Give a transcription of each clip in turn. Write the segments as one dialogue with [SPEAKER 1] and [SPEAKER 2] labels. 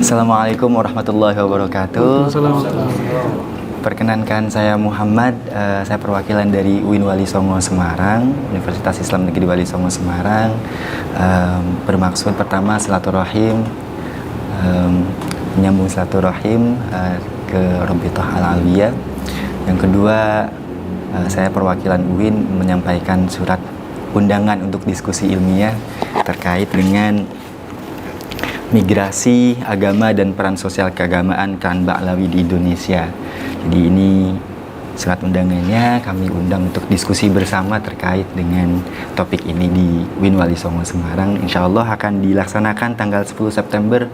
[SPEAKER 1] Assalamualaikum warahmatullahi wabarakatuh.
[SPEAKER 2] Assalamualaikum.
[SPEAKER 1] Perkenankan saya Muhammad, saya perwakilan dari UIN Wali Songo Semarang, Universitas Islam Negeri Wali Songo Semarang. Bermaksud pertama silaturahim, menyambung silaturahim ke Robitoh Al-Alawiyah. Yang kedua, saya perwakilan UIN menyampaikan surat undangan untuk diskusi ilmiah terkait dengan migrasi agama dan peran sosial keagamaan Klan Ba'alawi di Indonesia. Jadi ini surat undangannya, kami undang untuk diskusi bersama terkait dengan topik ini di UIN Wali Songo Semarang. Insya Allah akan dilaksanakan tanggal 10 September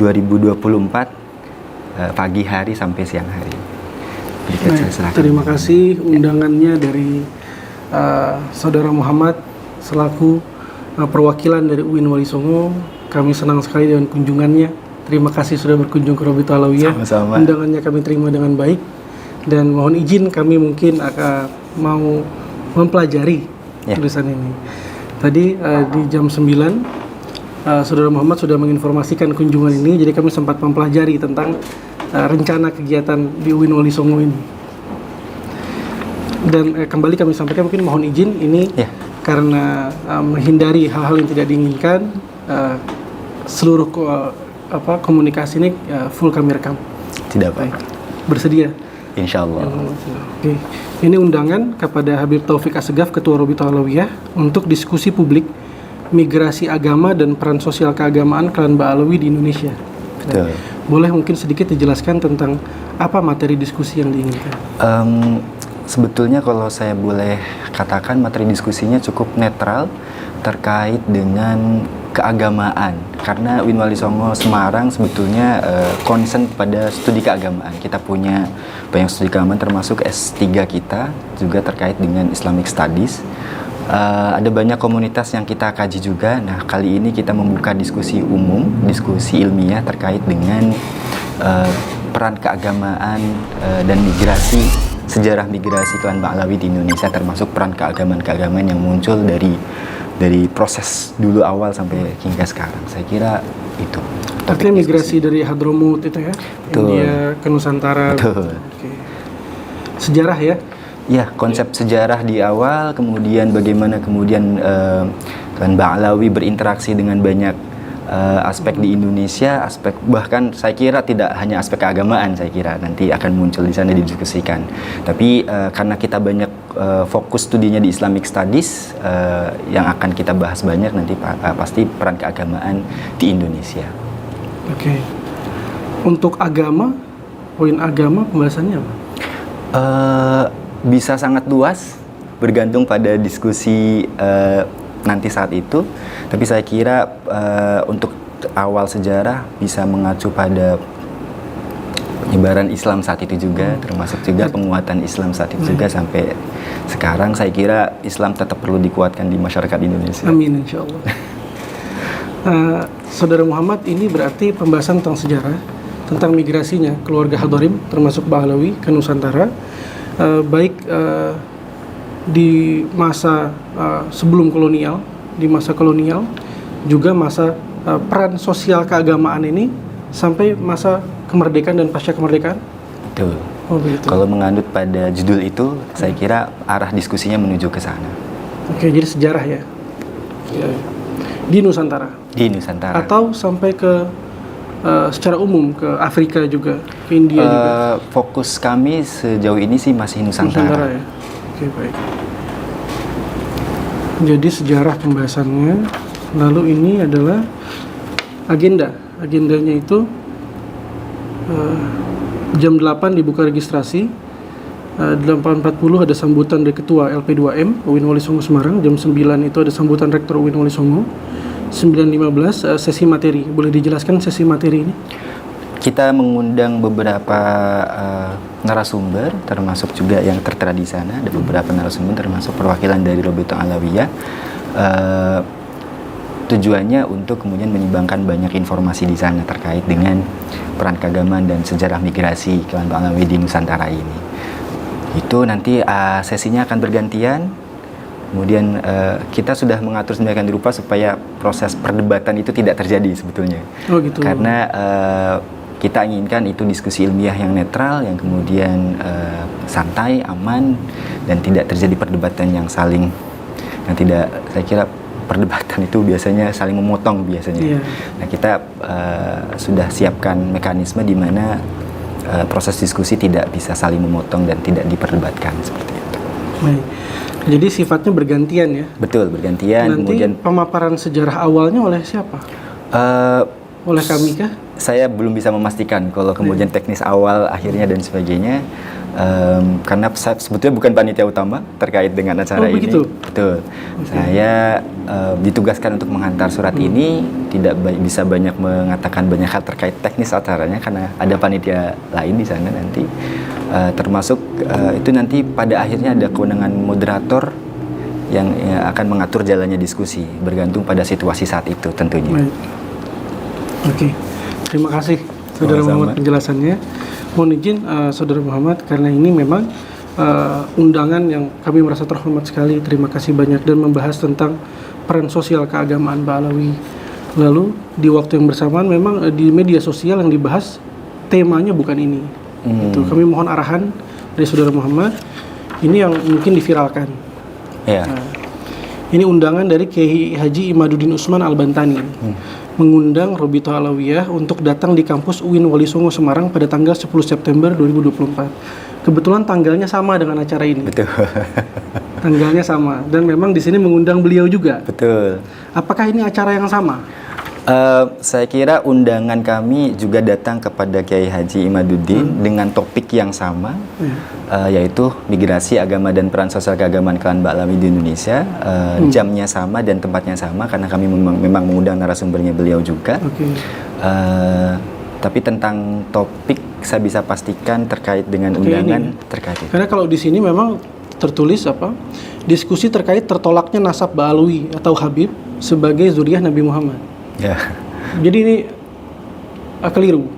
[SPEAKER 1] 2024 pagi hari sampai siang hari.
[SPEAKER 2] Terima kasih undangannya dari Saudara Muhammad selaku perwakilan dari UIN Wali Songo. Kami senang sekali dengan kunjungannya. Terima kasih sudah berkunjung ke Robitoh Al-Alawiyah.
[SPEAKER 1] Sama-sama.
[SPEAKER 2] Undangannya kami terima dengan baik. Dan mohon izin kami mungkin akan mau mempelajari tulisan ini. Tadi di jam 9 Saudara Muhammad sudah menginformasikan kunjungan ini. Jadi kami sempat mempelajari tentang rencana kegiatan di UIN Wali Songo ini. Dan kembali kami sampaikan, mungkin mohon izin ini karena menghindari hal-hal yang tidak diinginkan, seluruh komunikasi ini full kami rekam.
[SPEAKER 1] Tidak baik.
[SPEAKER 2] Bersedia?
[SPEAKER 1] Insya Allah.
[SPEAKER 2] Oke. Ini undangan kepada Habib Taufik Assegaf, Ketua Robitoh Al-Alawiyah, untuk diskusi publik migrasi agama dan peran sosial keagamaan Klan Ba'alawi di Indonesia.
[SPEAKER 1] Betul.
[SPEAKER 2] Boleh mungkin sedikit dijelaskan tentang apa materi diskusi yang diinginkan?
[SPEAKER 1] Sebetulnya kalau saya boleh katakan materi diskusinya cukup netral terkait dengan keagamaan, karena UIN Wali Songo Semarang sebetulnya concern pada studi keagamaan. Kita punya banyak studi keagamaan termasuk S3 kita juga terkait dengan Islamic Studies. Ada banyak komunitas yang kita kaji juga. Nah, kali ini kita membuka diskusi umum, diskusi ilmiah terkait dengan peran keagamaan dan migrasi, sejarah migrasi Klan Ba'alawi di Indonesia, termasuk peran keagamaan-keagamaan yang muncul dari proses dulu awal sampai hingga sekarang. Saya kira itu.
[SPEAKER 2] Artinya migrasi dari Hadramut itu ya,
[SPEAKER 1] Betul.
[SPEAKER 2] India ke Nusantara.
[SPEAKER 1] Betul.
[SPEAKER 2] Oke. Sejarah ya?
[SPEAKER 1] Ya, konsep sejarah di awal, kemudian bagaimana kemudian Klan Ba'alawi berinteraksi dengan banyak aspek di Indonesia, aspek bahkan saya kira tidak hanya aspek keagamaan, saya kira nanti akan muncul di sana didiskusikan. Tapi karena kita banyak fokus studinya di Islamic Studies, yang akan kita bahas banyak nanti pasti peran keagamaan di Indonesia.
[SPEAKER 2] Oke. Untuk agama, poin agama pembahasannya apa?
[SPEAKER 1] Bisa sangat luas, bergantung pada diskusi nanti saat itu. Tapi saya kira untuk awal sejarah bisa mengacu pada penyebaran Islam saat itu juga, termasuk juga penguatan Islam saat itu juga sampai sekarang. Saya kira Islam tetap perlu dikuatkan di masyarakat Indonesia.
[SPEAKER 2] Amin, insya Allah. Saudara Muhammad, ini berarti pembahasan tentang sejarah, tentang migrasinya keluarga Hadarim termasuk Ba'alawi ke Nusantara, baik di masa sebelum kolonial, di masa kolonial, juga masa peran sosial keagamaan ini sampai masa kemerdekaan dan pasca kemerdekaan.
[SPEAKER 1] Betul.
[SPEAKER 2] Oh, begitu.
[SPEAKER 1] Kalau menganut pada judul itu, saya kira arah diskusinya menuju ke sana.
[SPEAKER 2] Oke, jadi sejarah ya. Di Nusantara.
[SPEAKER 1] Di Nusantara.
[SPEAKER 2] Atau sampai ke secara umum ke Afrika juga, ke India juga.
[SPEAKER 1] Fokus kami sejauh ini sih masih Nusantara.
[SPEAKER 2] Ya. Oke, baik. Jadi sejarah pembahasannya. Lalu ini adalah agenda. Agendanya itu jam 8 dibuka registrasi. 8.40 ada sambutan dari Ketua LP2M UIN Wali Songo Semarang. Jam 9 itu ada sambutan Rektor UIN Wali Songo. 9.15 sesi materi. Boleh dijelaskan sesi materi ini?
[SPEAKER 1] Kita mengundang beberapa narasumber, termasuk juga yang tertera di sana. Ada beberapa narasumber, termasuk perwakilan dari Robitoh Al-Alawiyah. Tujuannya untuk kemudian menyimbangkan banyak informasi di sana terkait dengan peran keagamaan dan sejarah migrasi Klan Ba'alawi di Nusantara ini. Itu nanti sesinya akan bergantian. Kemudian kita sudah mengatur sedemikian rupa supaya proses perdebatan itu tidak terjadi sebetulnya.
[SPEAKER 2] Oh gitu.
[SPEAKER 1] Karena kita inginkan itu diskusi ilmiah yang netral, yang kemudian santai, aman, dan tidak terjadi perdebatan yang tidak, saya kira perdebatan itu biasanya saling memotong biasanya.
[SPEAKER 2] Yeah.
[SPEAKER 1] Nah kita sudah siapkan mekanisme di mana proses diskusi tidak bisa saling memotong dan tidak diperdebatkan seperti itu.
[SPEAKER 2] Baik. Jadi sifatnya bergantian ya?
[SPEAKER 1] Betul, bergantian.
[SPEAKER 2] Nanti
[SPEAKER 1] kemudian
[SPEAKER 2] pemaparan sejarah awalnya oleh siapa? Oleh kami kah?
[SPEAKER 1] Saya belum bisa memastikan kalau kemudian teknis awal, akhirnya dan sebagainya. Karena saya sebetulnya bukan panitia utama terkait dengan acara ini.
[SPEAKER 2] Begitu?
[SPEAKER 1] Betul.
[SPEAKER 2] Okay.
[SPEAKER 1] Saya ditugaskan untuk menghantar surat ini, tidak bisa banyak mengatakan banyak hal terkait teknis acaranya karena ada panitia lain di sana nanti. Termasuk itu nanti pada akhirnya ada kewenangan moderator yang akan mengatur jalannya diskusi, bergantung pada situasi saat itu tentunya.
[SPEAKER 2] Baik. Oke, terima kasih Saudara Muhammad penjelasannya. Mohon izin Saudara Muhammad, karena ini memang undangan yang kami merasa terhormat sekali. Terima kasih banyak dan membahas tentang peran sosial keagamaan Ba'alawi. Lalu di waktu yang bersamaan memang di media sosial yang dibahas temanya bukan ini. Itu kami mohon arahan dari Saudara Muhammad. Ini yang mungkin diviralkan.
[SPEAKER 1] Ya.
[SPEAKER 2] Ini undangan dari Kiai Haji Imaduddin Usman Al-Bantani. Mengundang Robito Alawiyah untuk datang di kampus UIN Wali Songo Semarang pada tanggal 10 September 2024. Kebetulan tanggalnya sama dengan acara ini.
[SPEAKER 1] Betul.
[SPEAKER 2] Tanggalnya sama dan memang di sini mengundang beliau juga.
[SPEAKER 1] Betul.
[SPEAKER 2] Apakah ini acara yang sama?
[SPEAKER 1] Saya kira undangan kami juga datang kepada Kiai Haji Imaduddin dengan topik yang sama, yaitu migrasi agama dan peran sosial keagamaan Klan Ba'alawi di Indonesia. Jamnya sama dan tempatnya sama karena kami memang mengundang narasumbernya beliau juga. Tapi tentang topik saya bisa pastikan terkait dengan undangan terkait itu.
[SPEAKER 2] Karena kalau di sini memang tertulis diskusi terkait tertolaknya nasab Ba'alawi atau Habib sebagai zuriyah Nabi Muhammad. Ya. Jadi ini keliru.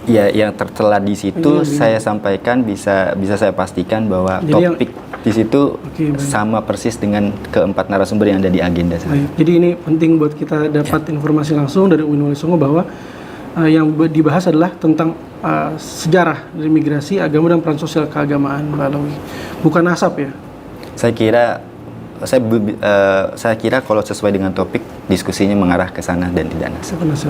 [SPEAKER 1] Ya, yang tertera di situ saya sampaikan bisa saya pastikan bahwa jadi topik di situ sama persis dengan keempat narasumber yang ada di agenda saya.
[SPEAKER 2] Jadi ini penting buat kita dapat informasi langsung dari UIN Wali Songo bahwa yang dibahas adalah tentang sejarah dari migrasi agama dan peran sosial keagamaan Ba'alawi, bukan nasab ya.
[SPEAKER 1] Saya kira kalau sesuai dengan topik diskusinya mengarah ke sana dan tidak nasab.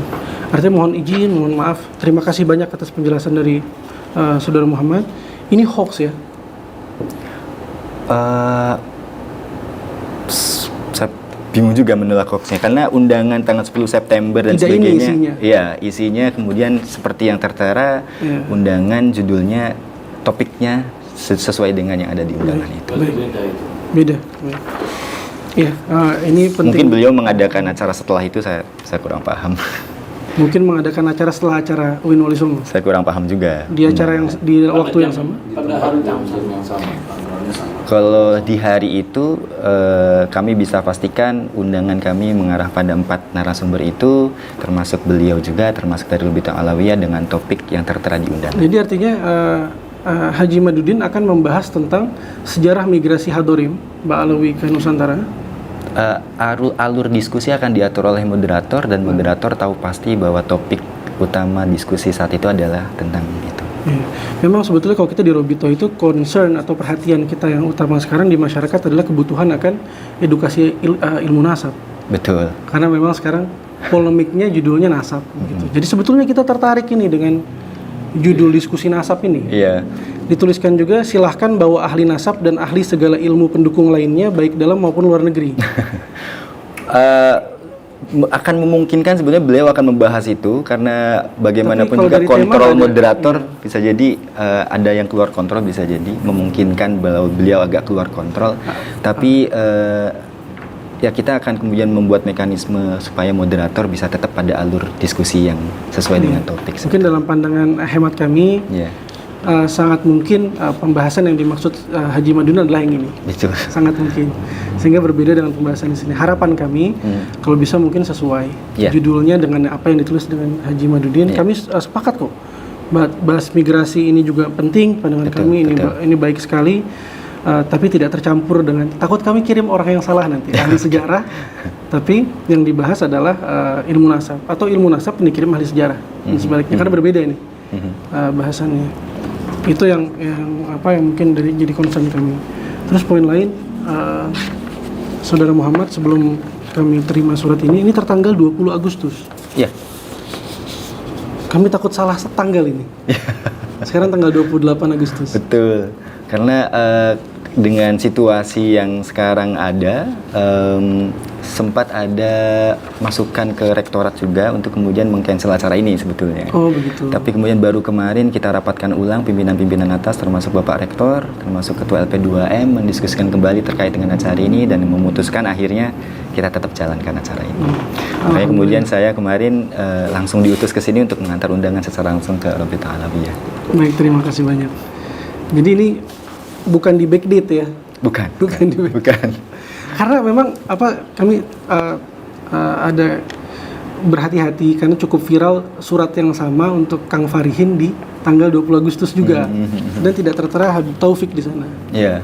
[SPEAKER 2] Artinya mohon izin, mohon maaf. Terima kasih banyak atas penjelasan dari Saudara Muhammad. Ini hoax ya?
[SPEAKER 1] Saya bingung juga menolak hoaxnya karena undangan tanggal 10 September dan
[SPEAKER 2] tidak
[SPEAKER 1] sebagainya.
[SPEAKER 2] Ini isinya.
[SPEAKER 1] Ya, isinya kemudian seperti yang tertera undangan judulnya, topiknya sesuai dengan yang ada di undangan itu.
[SPEAKER 2] Beda. Ya, ini penting.
[SPEAKER 1] Mungkin beliau mengadakan acara setelah itu, saya kurang paham.
[SPEAKER 2] Mungkin mengadakan acara setelah acara UIN Wali Songo.
[SPEAKER 1] Saya kurang paham juga.
[SPEAKER 2] Di acara yang di waktu yang sama.
[SPEAKER 3] Pada hari yang sama.
[SPEAKER 1] Kalau di hari itu kami bisa pastikan undangan kami mengarah pada 4 narasumber itu, termasuk beliau juga, termasuk dari Robito Alawiyah dengan topik yang tertera di undangan.
[SPEAKER 2] Jadi artinya Haji Imaduddin akan membahas tentang sejarah migrasi Hadorim Ba'alawi ke Nusantara.
[SPEAKER 1] Alur diskusi akan diatur oleh moderator dan moderator tahu pasti bahwa topik utama diskusi saat itu adalah tentang itu.
[SPEAKER 2] Memang sebetulnya kalau kita di Robito itu concern atau perhatian kita yang utama sekarang di masyarakat adalah kebutuhan akan edukasi ilmu nasab.
[SPEAKER 1] Betul.
[SPEAKER 2] Karena memang sekarang polemiknya judulnya nasab. Gitu. Jadi sebetulnya kita tertarik ini dengan judul diskusi nasab ini.
[SPEAKER 1] Iya.
[SPEAKER 2] Dituliskan juga silahkan bawa ahli nasab dan ahli segala ilmu pendukung lainnya baik dalam maupun luar negeri.
[SPEAKER 1] Akan memungkinkan sebenarnya beliau akan membahas itu karena bagaimanapun juga kontrol moderator bisa jadi ada yang keluar kontrol, bisa jadi memungkinkan beliau agak keluar kontrol. Tapi ya kita akan kemudian membuat mekanisme supaya moderator bisa tetap pada alur diskusi yang sesuai dengan topik.
[SPEAKER 2] Mungkin dalam pandangan hemat kami, sangat mungkin pembahasan yang dimaksud Haji Imaduddin adalah yang ini.
[SPEAKER 1] Betul.
[SPEAKER 2] Sangat mungkin. Sehingga berbeda dengan pembahasan di sini. Harapan kami kalau bisa mungkin sesuai judulnya dengan apa yang ditulis dengan Haji Imaduddin. Kami sepakat kok. Bahas migrasi ini juga penting, pandangan kami ini baik sekali. tapi tidak tercampur dengan, takut kami kirim orang yang salah nanti, ahli sejarah, tapi yang dibahas adalah ilmu nasab, atau ilmu nasab yang dikirim ahli sejarah, dan sebaliknya, karena berbeda ini bahasannya. Itu yang mungkin jadi concern kami. Terus poin lain, Saudara Muhammad, sebelum kami terima surat ini tertanggal 20 Agustus.
[SPEAKER 1] Iya.
[SPEAKER 2] Kami takut salah tanggal ini. Sekarang tanggal 28 Agustus.
[SPEAKER 1] Betul. Karena dengan situasi yang sekarang ada, sempat ada masukan ke rektorat juga untuk kemudian meng-cancel acara ini sebetulnya.
[SPEAKER 2] Oh begitu.
[SPEAKER 1] Tapi kemudian baru kemarin kita rapatkan ulang pimpinan-pimpinan atas, termasuk Bapak Rektor, termasuk Ketua LP2M, mendiskusikan kembali terkait dengan acara ini dan memutuskan akhirnya kita tetap jalankan acara ini. Makanya kemudian saya kemarin langsung diutus ke sini untuk mengantar undangan secara langsung ke Rabita Alawiyah.
[SPEAKER 2] Baik, terima kasih banyak. Jadi ini bukan di backdate ya?
[SPEAKER 1] Bukan. Bukan.
[SPEAKER 2] Karena memang kami ada berhati-hati karena cukup viral surat yang sama untuk Kang Farihin di tanggal 20 Agustus juga, dan tidak tertera Habib Taufik di sana.
[SPEAKER 1] Iya.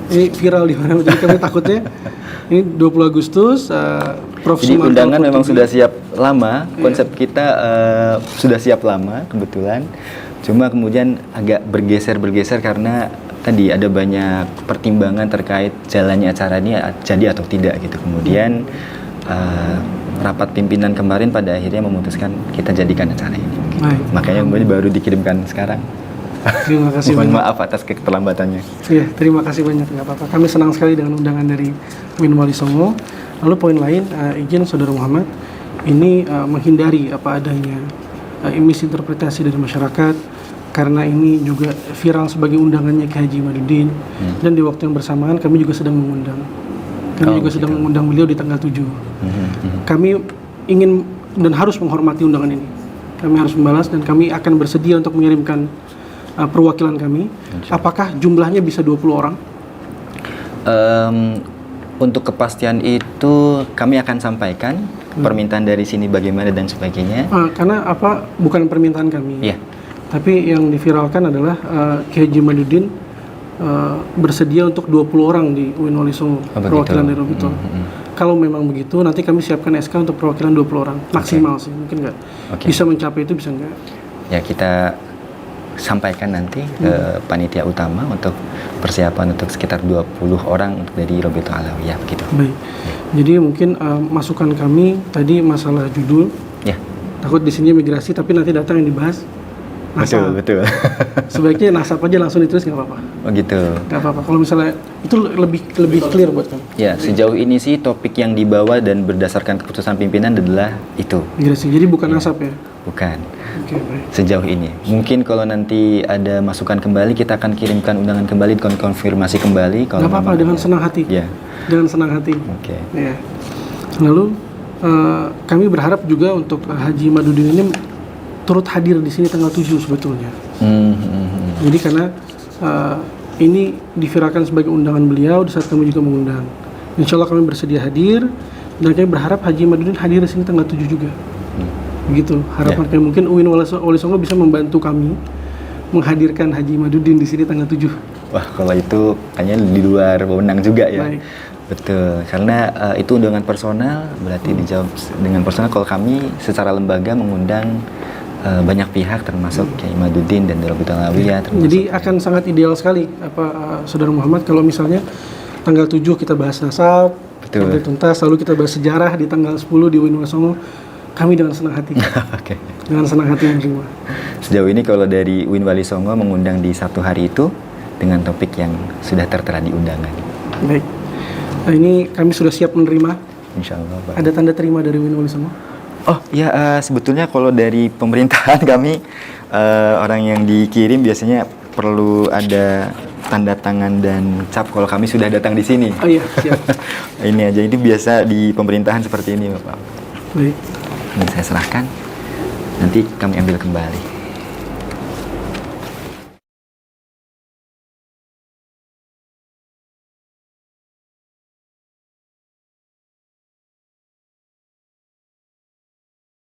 [SPEAKER 2] Ini viral di mana, jadi kami takutnya ini 20 Agustus Prof.
[SPEAKER 1] Jadi
[SPEAKER 2] Sumarto
[SPEAKER 1] undangan memang
[SPEAKER 2] Portugi.
[SPEAKER 1] sudah siap lama, konsep kita sudah siap lama kebetulan. Cuma kemudian agak bergeser karena tadi ada banyak pertimbangan terkait jalannya acara ini jadi atau tidak gitu. Kemudian rapat pimpinan kemarin pada akhirnya memutuskan kita jadikan acara ini.
[SPEAKER 2] Baik.
[SPEAKER 1] Makanya kemudian baru dikirimkan sekarang.
[SPEAKER 2] Terima kasih
[SPEAKER 1] Mohon
[SPEAKER 2] banyak.
[SPEAKER 1] maaf atas keterlambatannya.
[SPEAKER 2] Iya, terima kasih banyak, nggak apa-apa. Kami senang sekali dengan undangan dari Win Wali Songo. Lalu poin lain, izin Saudara Muhammad, ini menghindari apa adanya misinterpretasi dari masyarakat, karena ini juga viral sebagai undangannya Kiai Haji Imaduddin, dan di waktu yang bersamaan kami juga sedang mengundang. Sedang mengundang beliau di tanggal 7. Kami ingin dan harus menghormati undangan ini. Kami harus membalas dan kami akan bersedia untuk mengirimkan perwakilan kami. Apakah jumlahnya bisa 20 orang?
[SPEAKER 1] Untuk kepastian itu kami akan sampaikan permintaan dari sini bagaimana dan sebagainya.
[SPEAKER 2] Karena bukan permintaan kami.
[SPEAKER 1] Iya.
[SPEAKER 2] Tapi yang diviralkan adalah Kiai Haji Imaduddin bersedia untuk 20 orang di UIN Wali Songo, perwakilan dari Robito. Kalau memang begitu, nanti kami siapkan SK untuk perwakilan 20 orang. Maksimal sih, mungkin nggak. Bisa mencapai itu, bisa nggak?
[SPEAKER 1] Ya, kita sampaikan nanti ke panitia utama untuk persiapan untuk sekitar 20 orang untuk dari Robito Alawiyah begitu.
[SPEAKER 2] Baik. Jadi mungkin masukan kami tadi masalah judul.
[SPEAKER 1] Ya.
[SPEAKER 2] Takut di sini migrasi tapi nanti datang yang dibahas nasab.
[SPEAKER 1] Betul.
[SPEAKER 2] Sebaiknya nasab aja langsung ditulis, nggak apa-apa.
[SPEAKER 1] Oh gitu.
[SPEAKER 2] Nggak apa-apa. Kalau misalnya itu lebih clear buat kami.
[SPEAKER 1] Ya, sejauh ini sih topik yang dibawa dan berdasarkan keputusan pimpinan adalah itu.
[SPEAKER 2] Migrasi. Jadi bukan nasab ya?
[SPEAKER 1] Bukan.
[SPEAKER 2] Oke, baik.
[SPEAKER 1] Sejauh ini. Mungkin kalau nanti ada masukan kembali, kita akan kirimkan undangan kembali, konfirmasi kembali. Kalau
[SPEAKER 2] Nggak apa-apa, dengan senang hati.
[SPEAKER 1] Ya.
[SPEAKER 2] Dengan senang hati.
[SPEAKER 1] Oke.
[SPEAKER 2] Ya. Lalu kami berharap juga untuk Haji Imaduddin ini turut hadir di sini tanggal 7 sebetulnya. Jadi karena ini diviralkan sebagai undangan beliau di saat kami juga mengundang. Insya Allah kami bersedia hadir dan kami berharap Haji Imaduddin hadir di sini tanggal 7 juga. Begitu harapan kami. Mungkin UIN Wali Songo bisa membantu kami menghadirkan Haji Imaduddin di sini tanggal 7.
[SPEAKER 1] Wah, kalau itu kayaknya di luar wewenang juga ya.
[SPEAKER 2] Baik.
[SPEAKER 1] Betul, karena itu undangan personal, berarti dijawab dengan personal. Kalau kami secara lembaga mengundang banyak pihak termasuk Kiai Imaduddin dan Robito Alawiyah.
[SPEAKER 2] Jadi akan sangat ideal sekali Saudara Muhammad kalau misalnya tanggal 7 kita bahas nasab, sampai tuntas, lalu kita bahas sejarah di tanggal 10 di UIN Wali Songo. Kami dengan senang hati.
[SPEAKER 1] Oke.
[SPEAKER 2] Dengan senang hati menerima.
[SPEAKER 1] Sejauh ini kalau dari UIN Wali Songo mengundang di satu hari itu dengan topik yang sudah tertera di undangan.
[SPEAKER 2] Baik. Nah, ini kami sudah siap menerima.
[SPEAKER 1] Insya Allah, Pak.
[SPEAKER 2] Ada tanda terima dari UIN Wali Songo?
[SPEAKER 1] Oh ya, sebetulnya kalau dari pemerintahan kami orang yang dikirim biasanya perlu ada tanda tangan dan cap kalau kami sudah datang di sini.
[SPEAKER 2] Oh iya, siap.
[SPEAKER 1] Ini aja, itu biasa di pemerintahan seperti ini, Bapak.
[SPEAKER 2] Baik.
[SPEAKER 1] Ini saya serahkan, nanti kami ambil kembali.